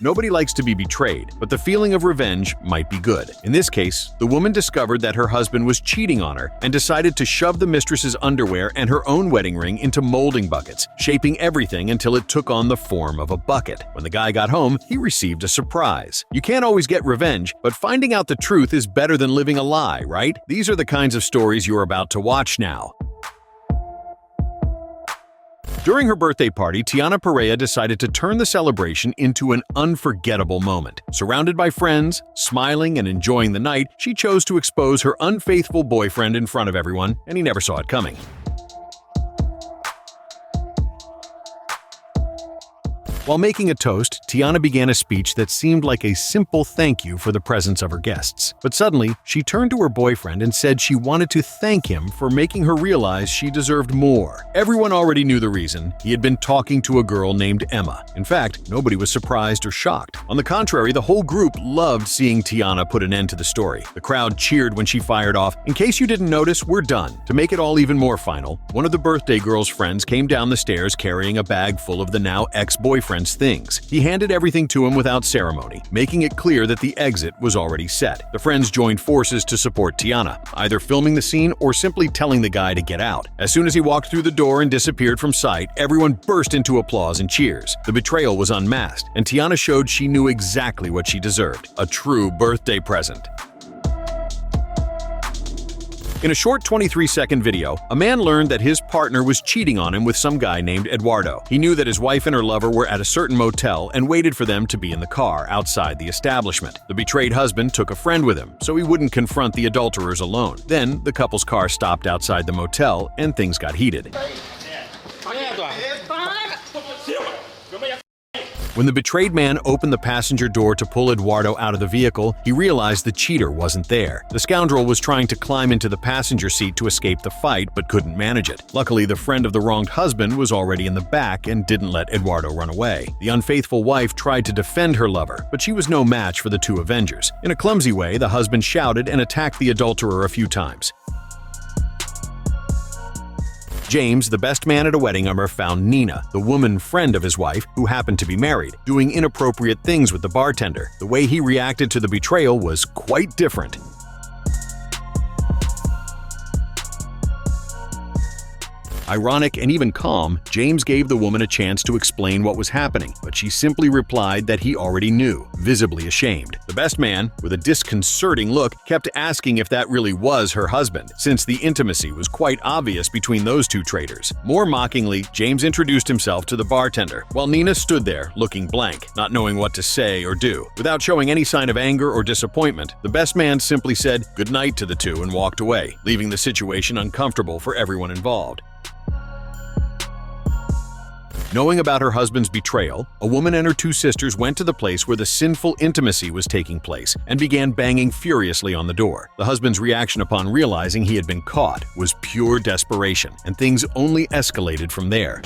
Nobody likes to be betrayed, but the feeling of revenge might be good. In this case, the woman discovered that her husband was cheating on her and decided to shove the mistress's underwear and her own wedding ring into molding buckets, shaping everything until it took on the form of a bucket. When the guy got home, he received a surprise. You can't always get revenge, but finding out the truth is better than living a lie, right? These are the kinds of stories you're about to watch now. During her birthday party, Tiana Perea decided to turn the celebration into an unforgettable moment. Surrounded by friends, smiling and enjoying the night, she chose to expose her unfaithful boyfriend in front of everyone, and he never saw it coming. While making a toast, Tiana began a speech that seemed like a simple thank you for the presence of her guests. But suddenly, she turned to her boyfriend and said she wanted to thank him for making her realize she deserved more. Everyone already knew the reason. He had been talking to a girl named Emma. In fact, nobody was surprised or shocked. On the contrary, the whole group loved seeing Tiana put an end to the story. The crowd cheered when she fired off, "In case you didn't notice, we're done." To make it all even more final, one of the birthday girl's friends came down the stairs carrying a bag full of the now ex-boyfriend's things. He handed everything to him without ceremony, making it clear that the exit was already set. The friends joined forces to support Tiana, either filming the scene or simply telling the guy to get out. As soon as he walked through the door and disappeared from sight, everyone burst into applause and cheers. The betrayal was unmasked, and Tiana showed she knew exactly what she deserved: a true birthday present. In a short 23-second video, a man learned that his partner was cheating on him with some guy named Eduardo. He knew that his wife and her lover were at a certain motel and waited for them to be in the car outside the establishment. The betrayed husband took a friend with him, so he wouldn't confront the adulterers alone. Then, the couple's car stopped outside the motel and things got heated. When the betrayed man opened the passenger door to pull Eduardo out of the vehicle, he realized the cheater wasn't there. The scoundrel was trying to climb into the passenger seat to escape the fight, but couldn't manage it. Luckily, the friend of the wronged husband was already in the back and didn't let Eduardo run away. The unfaithful wife tried to defend her lover, but she was no match for the two avengers. In a clumsy way, the husband shouted and attacked the adulterer a few times. James, the best man at a wedding, found Nina, the woman friend of his wife, who happened to be married, doing inappropriate things with the bartender. The way he reacted to the betrayal was quite different. Ironic and even calm, James gave the woman a chance to explain what was happening, but she simply replied that he already knew, visibly ashamed. The best man, with a disconcerting look, kept asking if that really was her husband, since the intimacy was quite obvious between those two traitors. More mockingly, James introduced himself to the bartender, while Nina stood there, looking blank, not knowing what to say or do. Without showing any sign of anger or disappointment, the best man simply said goodnight to the two and walked away, leaving the situation uncomfortable for everyone involved. Knowing about her husband's betrayal, a woman and her two sisters went to the place where the sinful intimacy was taking place and began banging furiously on the door. The husband's reaction upon realizing he had been caught was pure desperation, and things only escalated from there.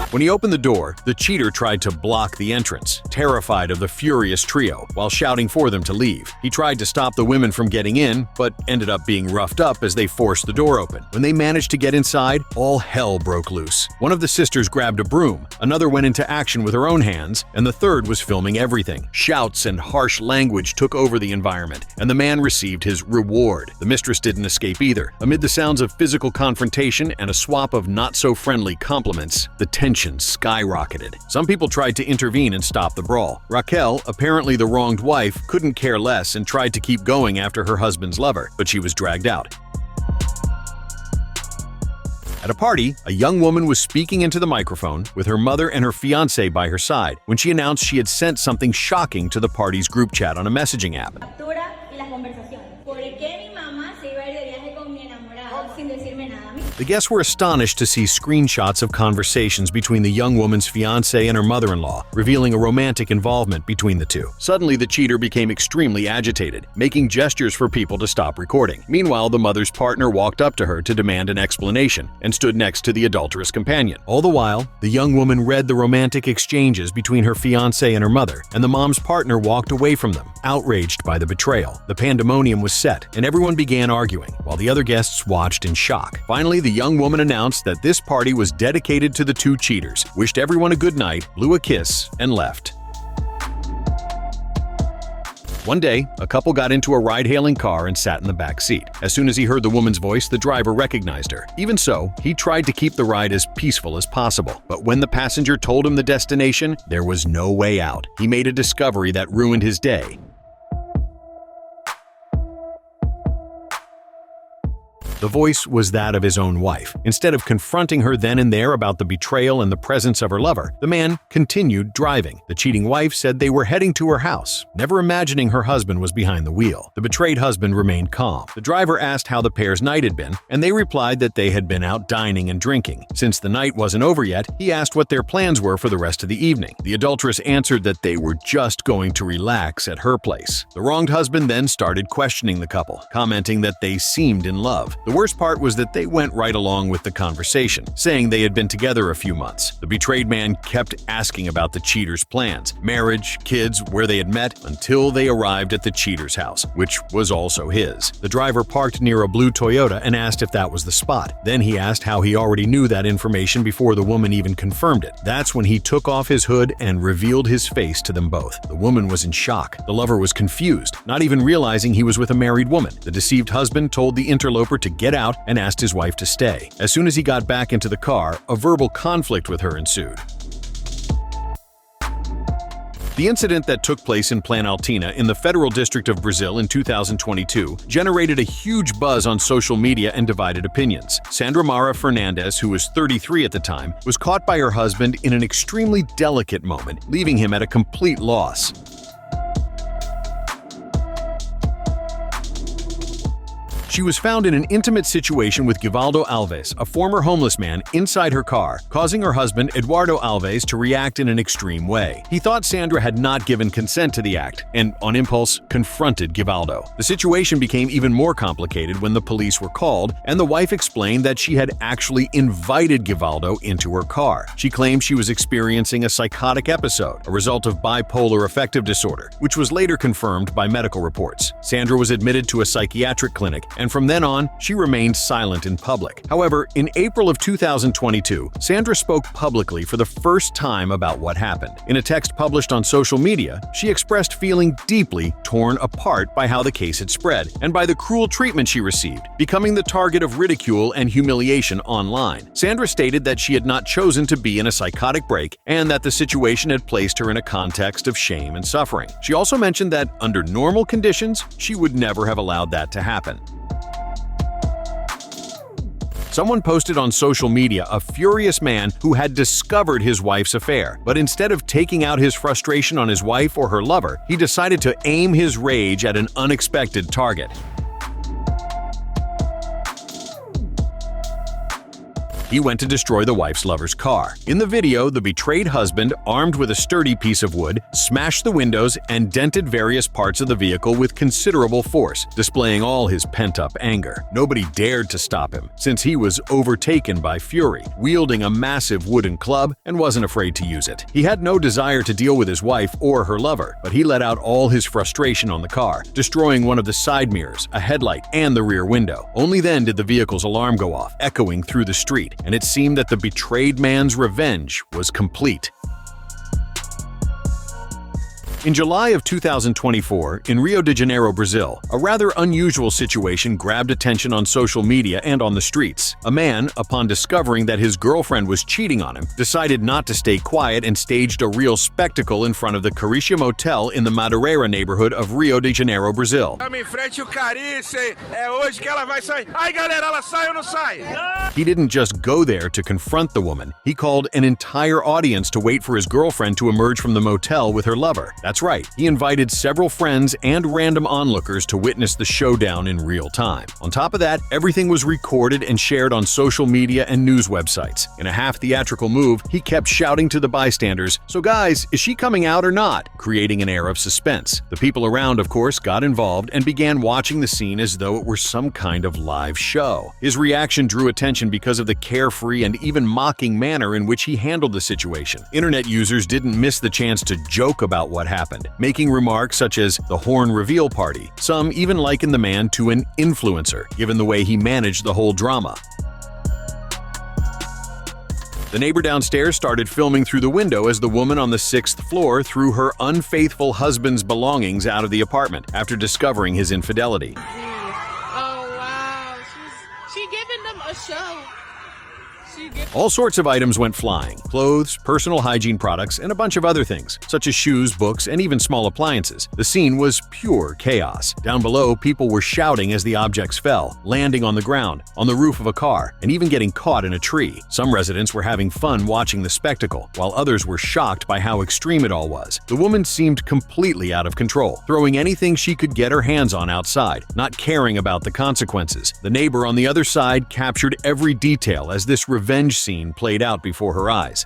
When he opened the door, the cheater tried to block the entrance, terrified of the furious trio, while shouting for them to leave. He tried to stop the women from getting in, but ended up being roughed up as they forced the door open. When they managed to get inside, all hell broke loose. One of the sisters grabbed a broom, another went into action with her own hands, and the third was filming everything. Shouts and harsh language took over the environment, and the man received his reward. The mistress didn't escape either. Amid the sounds of physical confrontation and a swap of not-so-friendly compliments, the tension skyrocketed. Some people tried to intervene and stop the brawl. Raquel, apparently the wronged wife, couldn't care less and tried to keep going after her husband's lover, but she was dragged out. At a party, a young woman was speaking into the microphone with her mother and her fiancé by her side when she announced she had sent something shocking to the party's group chat on a messaging app. The guests were astonished to see screenshots of conversations between the young woman's fiancé and her mother-in-law, revealing a romantic involvement between the two. Suddenly, the cheater became extremely agitated, making gestures for people to stop recording. Meanwhile, the mother's partner walked up to her to demand an explanation and stood next to the adulterous companion. All the while, the young woman read the romantic exchanges between her fiancé and her mother, and the mom's partner walked away from them, outraged by the betrayal. The pandemonium was set, and everyone began arguing, while the other guests watched in shock. Finally, the the young woman announced that this party was dedicated to the two cheaters, wished everyone a good night, blew a kiss, and left. One day, a couple got into a ride-hailing car and sat in the back seat. As soon as he heard the woman's voice, the driver recognized her. Even so, he tried to keep the ride as peaceful as possible. But when the passenger told him the destination, there was no way out. He made a discovery that ruined his day. The voice was that of his own wife. Instead of confronting her then and there about the betrayal and the presence of her lover, the man continued driving. The cheating wife said they were heading to her house, never imagining her husband was behind the wheel. The betrayed husband remained calm. The driver asked how the pair's night had been, and they replied that they had been out dining and drinking. Since the night wasn't over yet, he asked what their plans were for the rest of the evening. The adulteress answered that they were just going to relax at her place. The wronged husband then started questioning the couple, commenting that they seemed in love. The worst part was that they went right along with the conversation, saying they had been together a few months. The betrayed man kept asking about the cheater's plans, marriage, kids, where they had met, until they arrived at the cheater's house, which was also his. The driver parked near a blue Toyota and asked if that was the spot. Then he asked how he already knew that information before the woman even confirmed it. That's when he took off his hood and revealed his face to them both. The woman was in shock. The lover was confused, not even realizing he was with a married woman. The deceived husband told the interloper to get out and asked his wife to stay. As soon as he got back into the car, a verbal conflict with her ensued. The incident that took place in Planaltina in the Federal District of Brazil in 2022 generated a huge buzz on social media and divided opinions. Sandra Mara Fernandes, who was 33 at the time, was caught by her husband in an extremely delicate moment, leaving him at a complete loss. She was found in an intimate situation with Givaldo Alves, a former homeless man, inside her car, causing her husband, Eduardo Alves, to react in an extreme way. He thought Sandra had not given consent to the act and, on impulse, confronted Givaldo. The situation became even more complicated when the police were called, and the wife explained that she had actually invited Givaldo into her car. She claimed she was experiencing a psychotic episode, a result of bipolar affective disorder, which was later confirmed by medical reports. Sandra was admitted to a psychiatric clinic, and from then on, she remained silent in public. However, in April of 2022, Sandra spoke publicly for the first time about what happened. In a text published on social media, she expressed feeling deeply torn apart by how the case had spread and by the cruel treatment she received, becoming the target of ridicule and humiliation online. Sandra stated that she had not chosen to be in a psychotic break and that the situation had placed her in a context of shame and suffering. She also mentioned that, under normal conditions, she would never have allowed that to happen. Someone posted on social media a furious man who had discovered his wife's affair, but instead of taking out his frustration on his wife or her lover, he decided to aim his rage at an unexpected target. He went to destroy the wife's lover's car. In the video, the betrayed husband, armed with a sturdy piece of wood, smashed the windows and dented various parts of the vehicle with considerable force, displaying all his pent-up anger. Nobody dared to stop him, since he was overtaken by fury, wielding a massive wooden club and wasn't afraid to use it. He had no desire to deal with his wife or her lover, but he let out all his frustration on the car, destroying one of the side mirrors, a headlight, and the rear window. Only then did the vehicle's alarm go off, echoing through the street, and it seemed that the betrayed man's revenge was complete. In July of 2024, in Rio de Janeiro, Brazil, a rather unusual situation grabbed attention on social media and on the streets. A man, upon discovering that his girlfriend was cheating on him, decided not to stay quiet and staged a real spectacle in front of the Caristia Motel in the Madureira neighborhood of Rio de Janeiro, Brazil. He didn't just go there to confront the woman, he called an entire audience to wait for his girlfriend to emerge from the motel with her lover. That's right, he invited several friends and random onlookers to witness the showdown in real time. On top of that, everything was recorded and shared on social media and news websites. In a half-theatrical move, he kept shouting to the bystanders, "So guys, is she coming out or not?" creating an air of suspense. The people around, of course, got involved and began watching the scene as though it were some kind of live show. His reaction drew attention because of the carefree and even mocking manner in which he handled the situation. Internet users didn't miss the chance to joke about what happened, making remarks such as the horn reveal party. Some even likened the man to an influencer, given the way he managed the whole drama. The neighbor downstairs started filming through the window as the woman on the 6th floor threw her unfaithful husband's belongings out of the apartment after discovering his infidelity. Oh, wow. She giving them a show. All sorts of items went flying: clothes, personal hygiene products, and a bunch of other things, such as shoes, books, and even small appliances. The scene was pure chaos. Down below, people were shouting as the objects fell, landing on the ground, on the roof of a car, and even getting caught in a tree. Some residents were having fun watching the spectacle, while others were shocked by how extreme it all was. The woman seemed completely out of control, throwing anything she could get her hands on outside, not caring about the consequences. The neighbor on the other side captured every detail as this revenge scene played out before her eyes.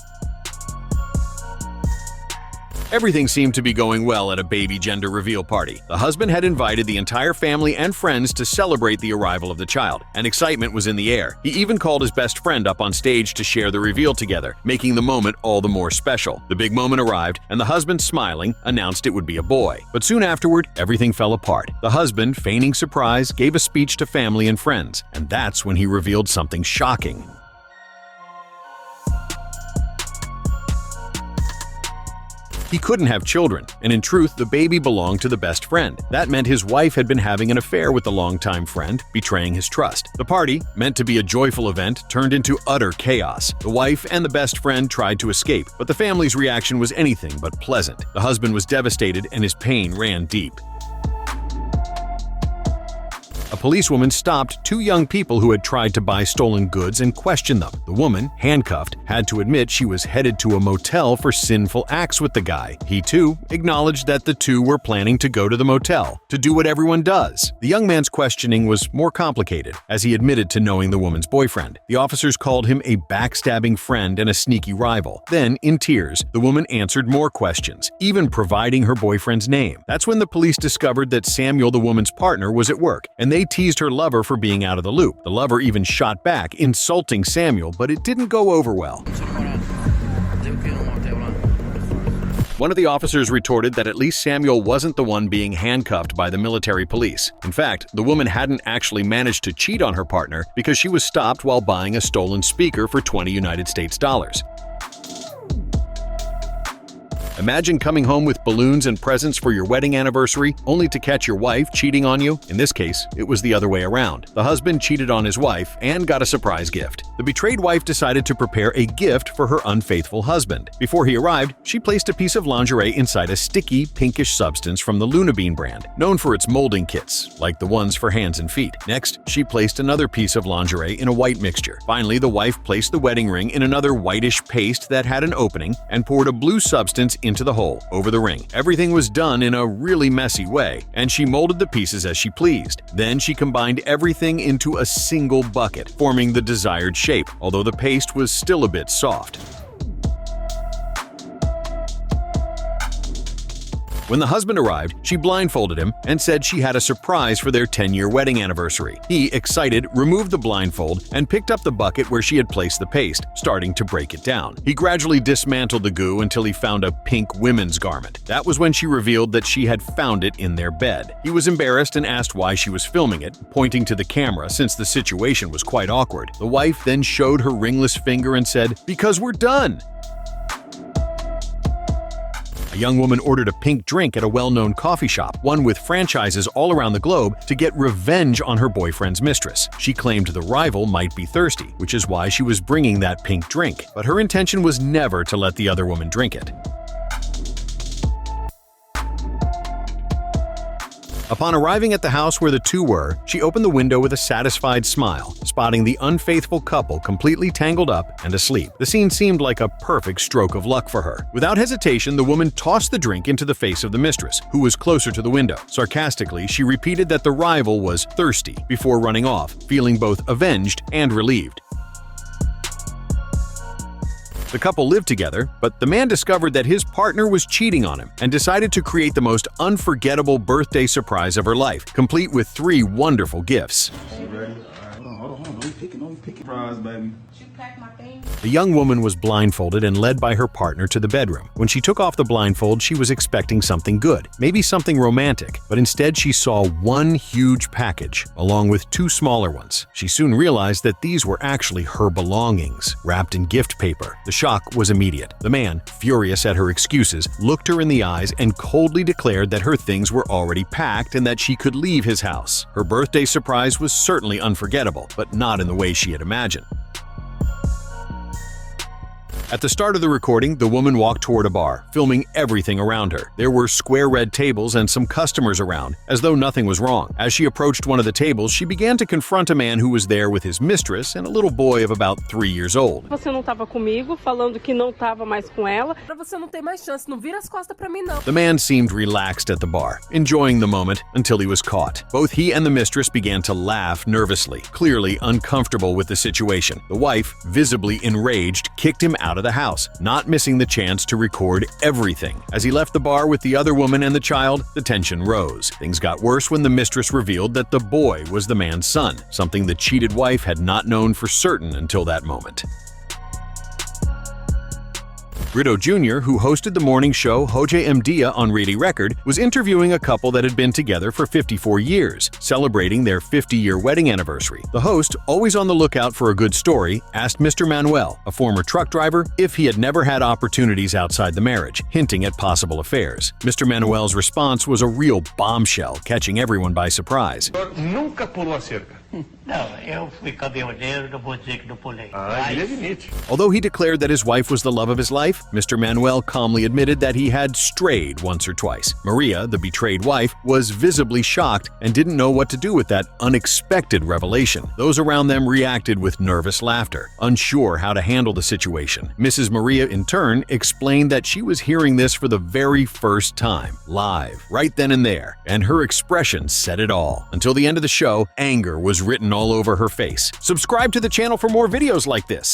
Everything seemed to be going well at a baby gender reveal party. The husband had invited the entire family and friends to celebrate the arrival of the child, and excitement was in the air. He even called his best friend up on stage to share the reveal together, making the moment all the more special. The big moment arrived, and the husband, smiling, announced it would be a boy. But soon afterward, everything fell apart. The husband, feigning surprise, gave a speech to family and friends, and that's when he revealed something shocking. He couldn't have children, and in truth, the baby belonged to the best friend. That meant his wife had been having an affair with the longtime friend, betraying his trust. The party, meant to be a joyful event, turned into utter chaos. The wife and the best friend tried to escape, but the family's reaction was anything but pleasant. The husband was devastated, and his pain ran deep. A policewoman stopped two young people who had tried to buy stolen goods and questioned them. The woman, handcuffed, had to admit she was headed to a motel for sinful acts with the guy. He, too, acknowledged that the two were planning to go to the motel, to do what everyone does. The young man's questioning was more complicated, as he admitted to knowing the woman's boyfriend. The officers called him a backstabbing friend and a sneaky rival. Then, in tears, the woman answered more questions, even providing her boyfriend's name. That's when the police discovered that Samuel, the woman's partner, was at work, and they teased her lover for being out of the loop. The lover even shot back, insulting Samuel, but it didn't go over well. One of the officers retorted that at least Samuel wasn't the one being handcuffed by the military police. In fact, the woman hadn't actually managed to cheat on her partner because she was stopped while buying a stolen speaker for 20 United States dollars. Imagine coming home with balloons and presents for your wedding anniversary, only to catch your wife cheating on you. In this case, it was the other way around. The husband cheated on his wife and got a surprise gift. The betrayed wife decided to prepare a gift for her unfaithful husband. Before he arrived, she placed a piece of lingerie inside a sticky, pinkish substance from the Luna Bean brand, known for its molding kits, like the ones for hands and feet. Next, she placed another piece of lingerie in a white mixture. Finally, the wife placed the wedding ring in another whitish paste that had an opening and poured a blue substance into the hole, over the ring. Everything was done in a really messy way, and she molded the pieces as she pleased. Then she combined everything into a single bucket, forming the desired shape, although the paste was still a bit soft. When the husband arrived, she blindfolded him and said she had a surprise for their 10-year wedding anniversary. He, excited, removed the blindfold and picked up the bucket where she had placed the paste, starting to break it down. He gradually dismantled the goo until he found a pink women's garment. That was when she revealed that she had found it in their bed. He was embarrassed and asked why she was filming it, pointing to the camera since the situation was quite awkward. The wife then showed her ringless finger and said, "Because we're done." A young woman ordered a pink drink at a well-known coffee shop, one with franchises all around the globe, to get revenge on her boyfriend's mistress. She claimed the rival might be thirsty, which is why she was bringing that pink drink. But her intention was never to let the other woman drink it. Upon arriving at the house where the two were, she opened the window with a satisfied smile, spotting the unfaithful couple completely tangled up and asleep. The scene seemed like a perfect stroke of luck for her. Without hesitation, the woman tossed the drink into the face of the mistress, who was closer to the window. Sarcastically, she repeated that the rival was thirsty before running off, feeling both avenged and relieved. The couple lived together, but the man discovered that his partner was cheating on him and decided to create the most unforgettable birthday surprise of her life, complete with 3 wonderful gifts. You ready? Hold on. Don't be picking. Surprise, baby. pack my things. The young woman was blindfolded and led by her partner to the bedroom. When she took off the blindfold, she was expecting something good, maybe something romantic, but instead she saw one huge package, along with two smaller ones. She soon realized that these were actually her belongings, wrapped in gift paper. The shock was immediate. The man, furious at her excuses, looked her in the eyes and coldly declared that her things were already packed and that she could leave his house. Her birthday surprise was certainly unforgettable, but not in the way she had imagined. At the start of the recording, the woman walked toward a bar, filming everything around her. There were square red tables and some customers around, as though nothing was wrong. As she approached one of the tables, she began to confront a man who was there with his mistress and a little boy of about 3 years old. Você não estava comigo, falando que não estava mais com ela. Você não tem mais chance, não vira as costas para mim não. The man seemed relaxed at the bar, enjoying the moment until he was caught. Both he and the mistress began to laugh nervously, clearly uncomfortable with the situation. The wife, visibly enraged, kicked him out of the house, not missing the chance to record everything. As he left the bar with the other woman and the child, the tension rose. Things got worse when the mistress revealed that the boy was the man's son, something the cheated wife had not known for certain until that moment. Brito Jr., who hosted the morning show Hoje Em Dia on Radio Record, was interviewing a couple that had been together for 54 years, celebrating their 50-year wedding anniversary. The host, always on the lookout for a good story, asked Mr. Manuel, a former truck driver, if he had never had opportunities outside the marriage, hinting at possible affairs. Mr. Manuel's response was a real bombshell, catching everyone by surprise. Nunca pulou a cerca. Não, eu fui caminhoneiro, não vou dizer que não pulei. Ele admite. Although he declared that his wife was the love of his life, Mr. Manuel calmly admitted that he had strayed once or twice. Maria, the betrayed wife, was visibly shocked and didn't know what to do with that unexpected revelation. Those around them reacted with nervous laughter, unsure how to handle the situation. Mrs. Maria, in turn, explained that she was hearing this for the very first time, live, right then and there, and her expression said it all. Until the end of the show, anger was written all over her face. Subscribe to the channel for more videos like this.